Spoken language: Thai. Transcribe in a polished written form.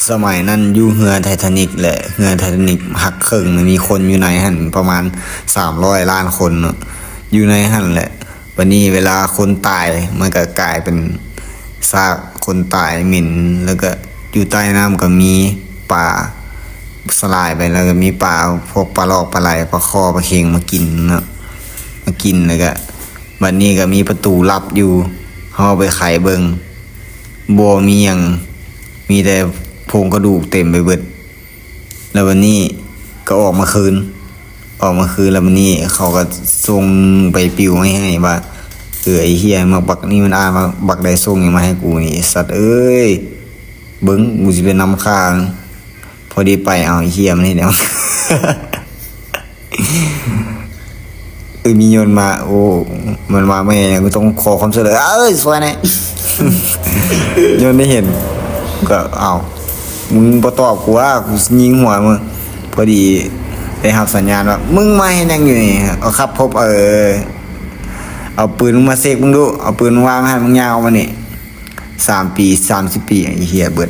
สมัยนั้นอยู่เรือไททานิกแหละเรือไททานิกหักครึ่งมีคนอยู่ในหั่นประมาณ300 ล้านคนเนาะอยู่ในหั่นแหละวันนี้เวลาคนตายมันก็กลายเป็นซากคนตายเหม็นแล้วก็อยู่ใต้น้ำก็มีปลาสลายไปแล้วก็มีปลาพวกปลาลอกปลาไหลปลาคอปลาเค็งมากินเนาะมากินแล้วก็บัดนี้ก็มีประตูลับอยู่เฮาไปไขเบิ่งบ่มีหยังมีแต่โครงกระดูกเต็มไปเบิดแล้ววันนี้ก็ออกมาคืนแล้ววันนี้เขาก็ส่งไปปิวให้ว่าไอ้เหี้ยมาบักนี่มันอ่านมาบักได้ส่งยังมาให้กูนี่สัตว์เอ้ยเบิ่งกูสิเป็นนำค้างพอดีไปเอาไอ้เหี้ยมันนี่เดี๋ยว มีโยนมาโอ้มันมาไม่ยังกูต้องขอความช่วยเหลือสวยแน่ โยนได้เห็นก็เอามึงบ่ตอบกูว่ากูยิงหัวมึงพอดีได้รับสัญญาณว่ามึงมาเฮ็ดหยังอยู่นี่เอาครับพบเอาปืนมึงมาเสกมึงดูเอาปืนวางให้มึงยาวมานี่3 ปี 30 ปีไอ้เหี้ยเบิด